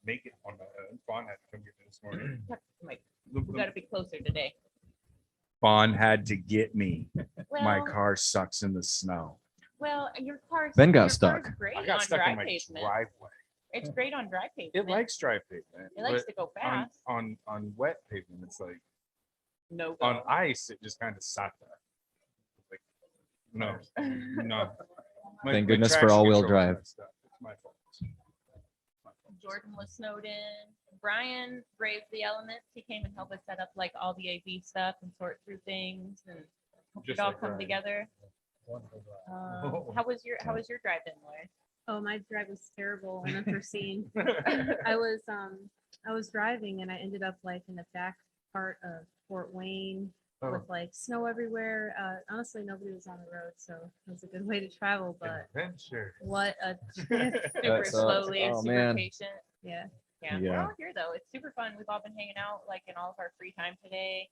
make it on my own. Fawn had to come get me this morning. Mike, we got to be closer today. Fawn had to get me. My Well, car sucks in the snow. well, your car's Ben got your stuck. car's great I got on stuck dry in my pavement. driveway. It's great on dry It pavement. likes dry pavement. It likes but to go on, fast. on wet pavement, it's like No on go. ice, it just kind of sat there. Like, no, no. Thank goodness for all-wheel drive. It's my fault. Jordan was snowed in. Brian braved the elements. He came and helped us set up like all the AV stuff and sort through things and help Just it all like come Brian. together. How was your drive-in, Lori? Oh, my drive was terrible and unforeseen. I was driving and I ended up like in the back part of Fort Wayne with like snow everywhere. Honestly, nobody was on the road, so it was a good way to travel. But Adventure. what a Super sucks. slowly, Oh, super man. patient. yeah. Yeah, Yeah. we're all here though. It's super fun. We've all been hanging out like in all of our free time today.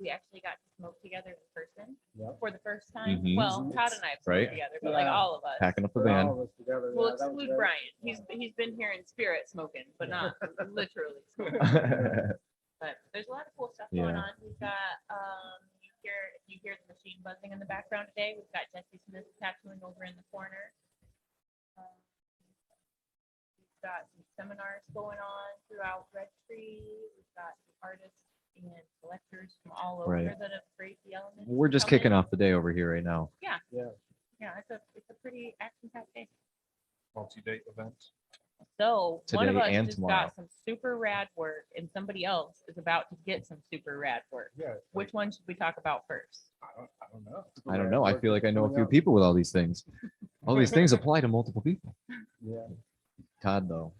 We actually got to smoke together in person for the first time. Mhm. Well, Todd and I have smoked Right. together, but like all of us. Packing up the van. We'll exclude Brian. He's been here in spirit smoking, but not literally smoking. But there's a lot of cool stuff going Yeah. on. We've got if you hear the machine buzzing in the background today, we've got Jesse Smith tattooing over in the corner. We've got some seminars going on throughout Red Tree. We've got some artists and collectors from all over Right. that have braved the elements. We're just Come in. kicking off the day over here right now. Yeah, it's a pretty action-packed day. Multi-date event. So one of Today us and just tomorrow. got some super rad work, and somebody else is about to get some super rad work. Yeah. Which one should we talk about first? I don't know. I don't know. I feel like I know a few people with all these things. All these things apply to multiple people. Yeah. Todd, though.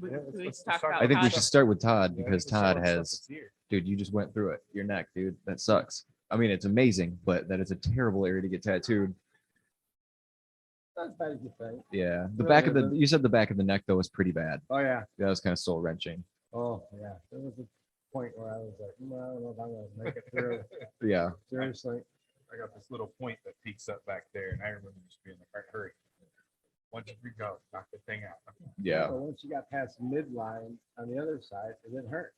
We, Yeah, we let's talk talk about I think we Todd. should start with Todd Yeah, because the solid Todd stuff has, is here. dude, you just went through it. Your neck, dude. That sucks. I mean, it's amazing, but that is a terrible area to get tattooed. Not as bad as you think. Yeah. The Really back of the, isn't. you said the back of the neck, though, was pretty bad. Oh yeah. That was kind of soul wrenching. Oh yeah. There was a point where I was like, I don't know if I'm gonna make it through. Yeah. Seriously. I got this little point that peaks up back there, and I remember just being like, "All right, hurry. 1, 2, 3, go. Knock the thing out." Yeah. So once you got past midline on the other side, it didn't hurt.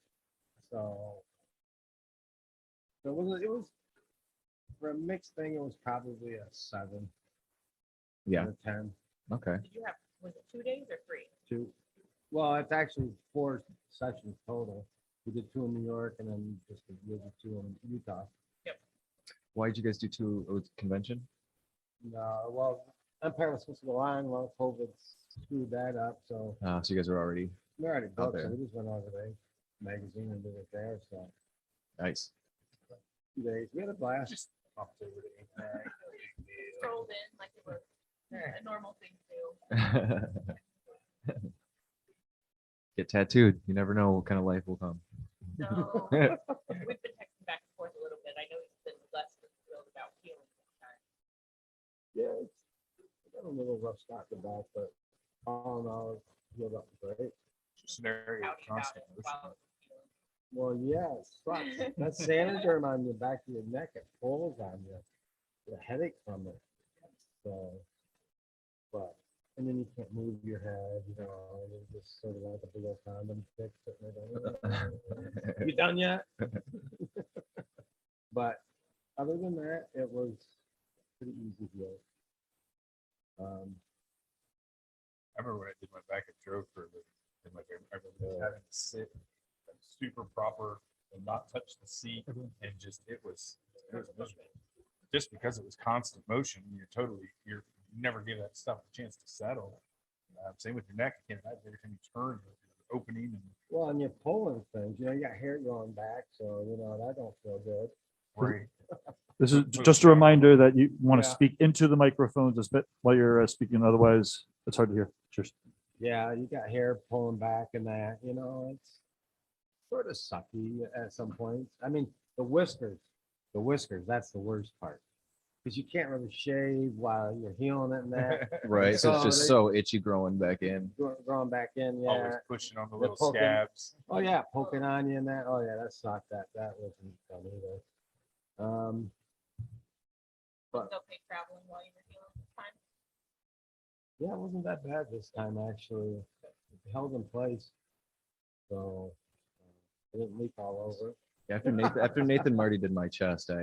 So it was for a mixed thing. It was probably a 7. Yeah. Out of 10. Okay. Did you have, was it 2 days or 3? 2. Well, it's actually 4 sessions total. We did 2 in New York and then just the other 2 in Utah. Why did you guys do 2 convention? No, well, Empire was supposed to go on. Well, COVID screwed that up. So So you guys were already we already booked. there. So we just went over the magazine and did it there. So nice. 2 days. We had a blast. Just popped over to Impact. Strolled in like it was a normal thing to do. Get tattooed. You never know what kind of life will come. So we've been texting back and forth a little bit. I know he's been less than thrilled about healing sometimes. Yeah, it's got a little rough start to back, but all in all, it's healed up great. Scenario Pouty about constant it motion. while healing. Well, yeah, it sucks. That Sanaderm on the back of your neck, it pulls on you. The headache from it. So, but, and then you can't move your head, you know, and it's just sort of like a big old condom stick sitting there. You done yet? But other than that, it was pretty easy to do. I remember when I did my back and drove for a living, and like I remember having to sit super proper and not touch the seat, and just it was miserable. Just because it was constant motion, you're never give that stuff a chance to settle. Same with your neck. You can't imagine every time you turn, you're opening and Well, and you're pulling things, you know, you got hair growing back, so, you know, that don't feel good. right. This is just a reminder that you want to Yeah. speak into the microphones while you're speaking. Otherwise, it's hard to hear. Cheers. Yeah, you got hair pulling back and that, you know, it's sort of sucky at some points. I mean, the whiskers, that's the worst part. Because you can't really shave while you're healing it and that. Right. So it's So just they- so itchy growing back in. Growing back in, yeah. Always pushing on the little poking. scabs. Oh yeah, poking on you and that. Oh yeah, that sucked. That wasn't fun either. Was But it okay traveling while you were healing this time? yeah, it wasn't that bad this time actually. held in place. So it didn't leak all over. After Nathan Marty did my chest, I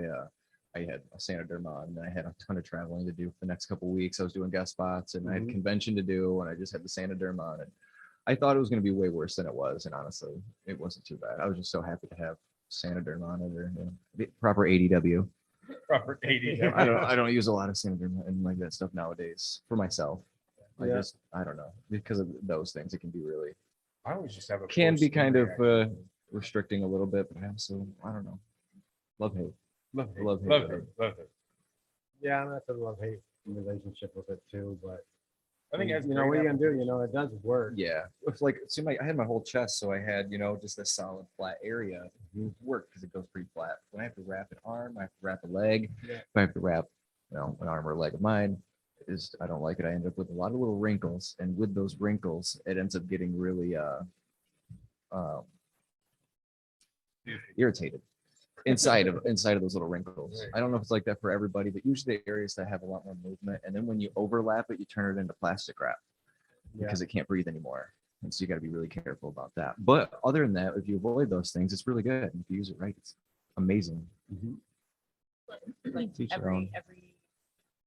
had a Sanoderm on, and I had a ton of traveling to do for the next couple of weeks. I was doing guest spots, and I had a Mhm. convention to do, and I just had the Sanoderm on, and I thought it was going to be way worse than it was, and honestly, it wasn't too bad. I was just so happy to have Sanoderm on it, or the proper ADW. Proper 80. I don't use a lot of Sanoderm and like that stuff nowadays for myself. Yeah. I don't know, because of those things. It can be really I always just have a can be kind of post-reaction. restricting a little bit, but also I don't know. Love hate. Love it. love Love hate, it. Love it. Yeah, I'm not a love-hate relationship with it too, but I think that's you know, what are you gonna do? You know, it does work. Yeah, it's like see I had my whole chest, so I had just this solid flat area. It worked because it goes pretty flat. When I have to wrap an arm, I have to wrap a leg. Yeah. If I have to wrap an arm or a leg of mine, I don't like it. I end up with a lot of little wrinkles, and with those wrinkles, it ends up getting really um, irritated inside of those little wrinkles. I don't know if it's like that for everybody, but usually the areas that have a lot more movement, and then when you overlap it, you turn it into plastic wrap Yeah. because it can't breathe anymore. And so you got to be really careful about that. But other than that, if you avoid those things, it's really good. And if you use it right, it's amazing. Mhm. Like Teach their own. every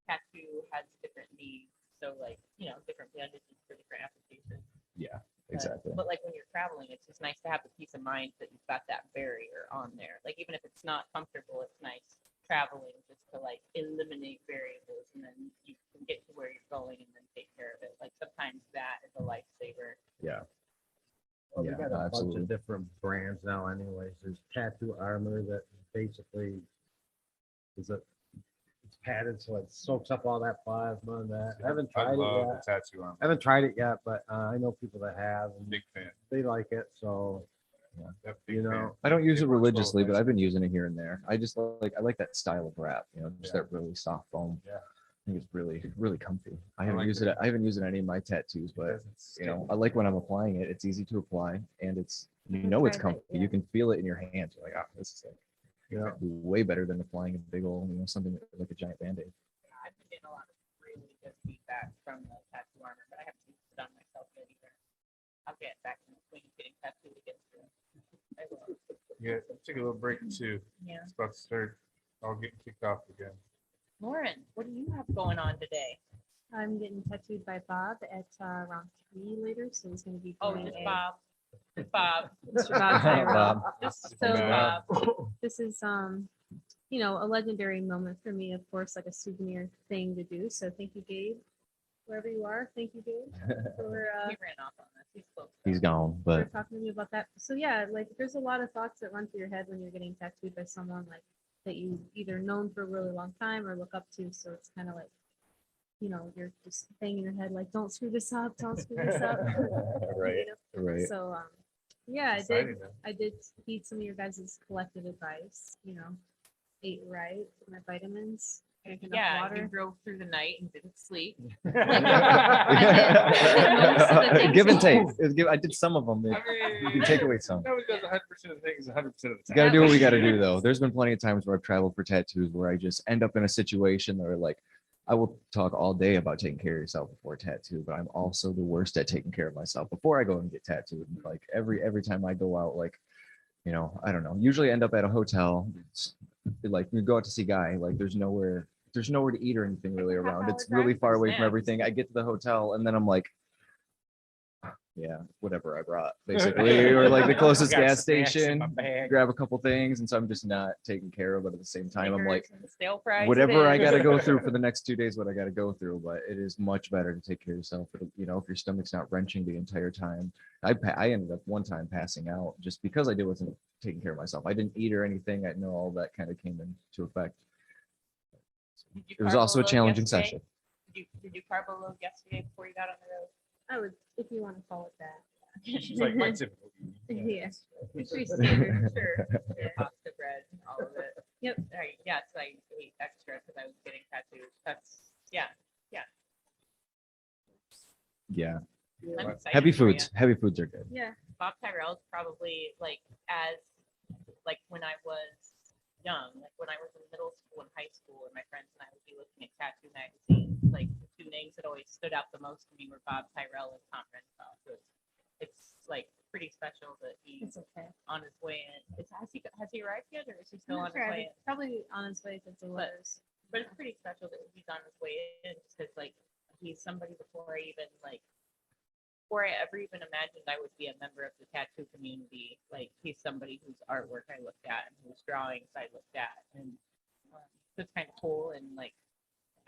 tattoo has different needs. So like, different bandages for different applications. Yeah, But- exactly. But like when you're traveling, it's just nice to have the peace of mind that you've got that barrier on there. Like even if it's not comfortable, it's nice traveling just to like eliminate variables, and then you can get to where you're going and then take care of it. Like sometimes that is a lifesaver. Yeah. Well, we Yeah, got a bunch absolutely. of different brands now anyways. There's Tattoo Armor that basically it's padded so it soaks up all that plasma and that. I haven't tried it love yet. the tattoo arm. I haven't tried it yet, but I know people that have and Big fan. they like it. So, That big you fan. know, I don't use It it works well religiously, with but I've been that. using it here and there. I like that style of wrap, just Yeah. that really soft foam. Yeah. I think it's really, really comfy. I I haven't like used that. it. I haven't used it on any of my tattoos, It but doesn't stick. I like when I'm applying it. It's easy to apply, and it's it's tried comfy. that, yeah. You can feel it in your hands. You're like, this is like yeah. way better than applying a big old, something like a giant band-aid. I've been getting a lot of really good feedback from the tattoo armor, but I haven't used it on myself yet either. I'll get back in the swing of getting tattooed again soon. I will. Yeah, take a little break too. Yeah. It's about to start. I'll get kicked off again. Lauren, what do you have going on today? I'm getting tattooed by Bob at around 3 later, so he's going to be Oh, doing just a Bob. Just Bob. Mr. Bob Tyrell. Bob. Just So, Yeah. Bob. This is a legendary moment for me, of course, like a souvenir thing to do. So thank you, Gabe, wherever you are. Thank you, Gabe, for He ran off on us. He's close. He's gone, for but talking to me about that. So yeah, like there's a lot of thoughts that run through your head when you're getting tattooed by someone like that you either known for a really long time or look up to. So it's kind of like, you're just banging your head like, don't screw this up, don't screw this up. Right. You know? right. So yeah, Exciting, man. I did heed some of your guys' collective advice. Ate right, took my vitamins, drank enough Yeah, you water. drove through the night and didn't sleep. Give and take. I did some of them. You can take away some. Nobody does 100% of things 100% of the You time. gotta do what we gotta do though. There's been plenty of times where I've traveled for tattoos where I just end up in a situation where like I will talk all day about taking care of yourself before a tattoo, but I'm also the worst at taking care of myself before I go and get tattooed. Like every time I go out, like, I don't know, usually end up at a hotel. Like we go out to see Guy, like there's nowhere to eat or anything really Half around. hour It's drive really for far away from snacks. everything. I get to the hotel and then I'm like, yeah, whatever I brought, basically, or like the closest I got gas snacks in station, my bag. grab a couple things, and so I'm just not taking care of it at the same time. I'm like, Snickers and stale fries. whatever it I got to is. go through for the next 2 days, what I got to go through. But it is much better to take care of yourself. If your stomach's not wrenching the entire time. I ended up one time passing out just because I wasn't taking care of myself. I didn't eat or anything. I know all that kind of came into effect. Did you It was carb also a load challenging yesterday? session. Did you carb load yesterday before you got on the road? I would, if you want to call it that. She's like my typical. Yeah. It's pretty standard, sure. Yeah. Pasta bread, all of it. Yep. Yeah, so I ate extra because I was getting tattoos. Yeah. Yeah, I'm excited heavy for ya. foods. Heavy foods are good. Yeah. Bob Tyrell's probably like when I was young, like when I was in middle school and high school, and my friends and I would be looking at tattoo magazines. Like the two names that always stood out the most to me were Bob Tyrell and Tom Renfro. So it's like pretty special that he's It's okay. on his way in. Has he arrived yet, or is he I'm still not on sure. his I way think in? probably on his way to delivers. But it's pretty special that he's on his way in, because like he's somebody before I ever even imagined I would be a member of the tattoo community. Like he's somebody whose artwork I looked at and whose drawings I looked at, and it's kind of cool. And like,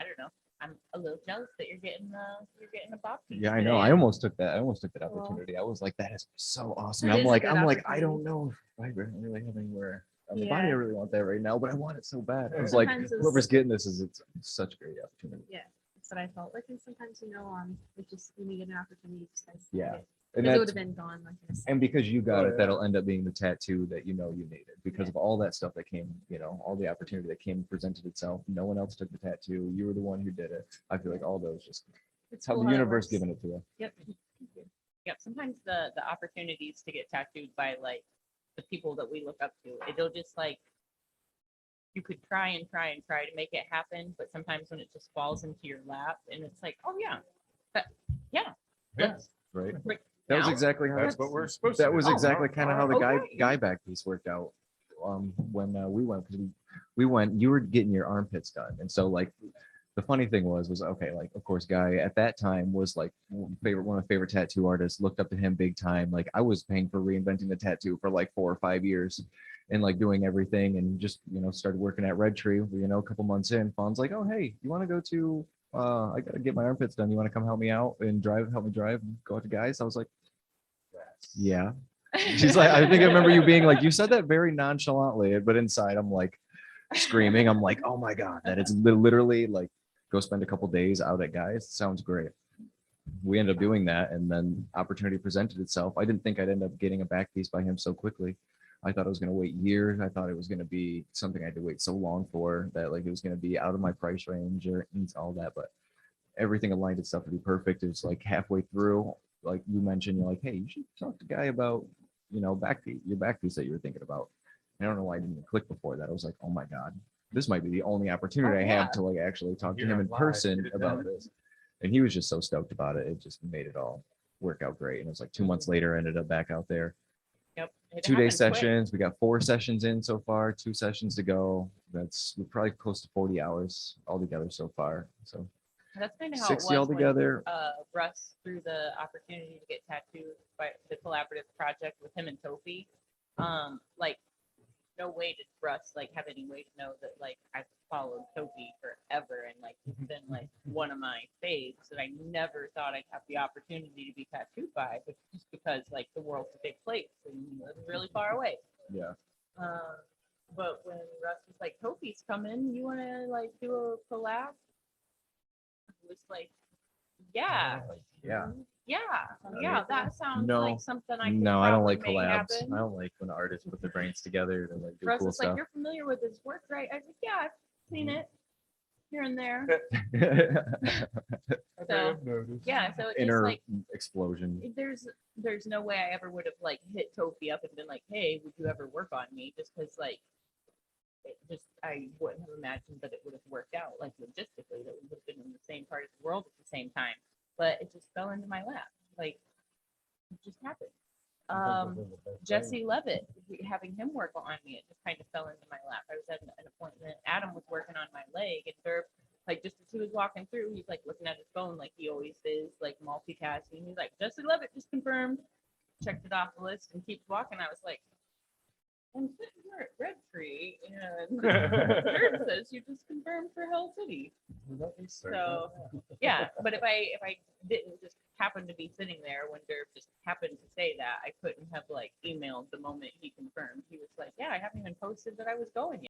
I don't know, I'm a little jealous that you're getting a box. Yeah, I know. I almost took that. I almost took that Well, opportunity. I was like, that is so awesome. it is I'm a like, good I don't opportunity. know if I really have anywhere on my Yeah. body. I really want that right now, but I want it so bad. It's like Sometimes it's- whoever's getting this it's such a great opportunity. Yeah, that's what I felt like. And sometimes, it's just when you get an opportunity, you just kind of Yeah. it. And Because it would that's have been gone like this. and because you got Oh, it, yeah. that'll end up being the tattoo that you needed because Yeah. of all that stuff that came, all the opportunity that came and presented itself. No one else took the tattoo. You were the one who did it. I feel like all those just It's how cool the how it universe works. giving it to you. Yep. Yep. Sometimes the opportunities to get tattooed by like the people that we look up to, it'll just like you could try and try and try to make it happen, but sometimes when it just falls into your lap and it's like, oh yeah, Yeah, Right. right That was now. exactly how that's what we're supposed to that do. was Oh, exactly kind of how the okay. guy back piece worked out when we went because we went. You were getting your armpits done, and so like the funny thing was okay, like of course Guy at that time was like one of my favorite tattoo artists. Looked up to him big time. Like I was paying for Reinventing the Tattoo for like 4 or 5 years, and like doing everything, and just started working at Red Tree. A couple months in, Fawn's like, oh hey, you want to go to I gotta get my armpits done. You want to come help me out and help me drive, and go out to Guys? I was like, yeah. She's like, I think I remember you being like, you said that very nonchalantly, but inside I'm like screaming. I'm like, oh my God, that is literally like go spend a couple days out at Guys. Sounds great. We ended up doing that, and then opportunity presented itself. I didn't think I'd end up getting a back piece by him so quickly. I thought I was going to wait years. I thought it was going to be something I had to wait so long for that like it was going to be out of my price range or all that, but everything aligned itself to be perfect. It's like halfway through, like you mentioned, you're like, hey, you should talk to Guy about, your back piece that you were thinking about. I don't know why I didn't click before that. I was like, oh my God, this might be the only opportunity Oh, I yeah. have to like actually talk to You're him in live, person get it about done. this. And he was just so stoked about it. It just made it all work out great. And it was like 2 months later, I ended up back out there. Yep. It 2-day happened quick. sessions. We got 4 sessions in so far, 2 sessions to go. We're probably close to 40 hours altogether so far. So That's kind of how 60 it was altogether. when Russ threw the opportunity to get tattooed by the collaborative project with him and Tofi. Like no way did Russ like have any way to know that like I've followed Tofi forever and like he's been like one of my faves that I never thought I'd have the opportunity to be tattooed by, but just because like the world's a big place and he lives really far away. Yeah. But when Russ was like, Tofi's coming, you want to like do a collab? It was like, yeah, Yeah. yeah, that sounds No. like something I could No, I don't probably like make collabs. happen. I don't like when artists put their brains together to like do Russ cool was like, stuff. you're familiar with his work, right? I was like, yeah, I've seen it here and there. So yeah, so it's just Inner like explosion. there's no way I ever would have like hit Tofi up and been like, hey, would you ever work on me? Just because like I wouldn't have imagined that it would have worked out like logistically that we would have been in the same part of the world at the same time. But it just fell into my lap. Like it just happened. Jesse Levitt, having him work on me, it just kind of fell into my lap. I was at an appointment. Adam was working on my leg, and Derb, like just as he was walking through, he's like looking at his phone like he always is, like multitasking. He's like, Jesse Levitt just confirmed. Checked it off the list and keeps walking. I was like, I'm sitting here at Red Tree, and Derb says you just confirmed for Hell City. So yeah, but if I didn't just happen to be sitting there when Derb just happened to say that, I couldn't have like emailed the moment he confirmed. He was like, yeah, I haven't even posted that I was going yet.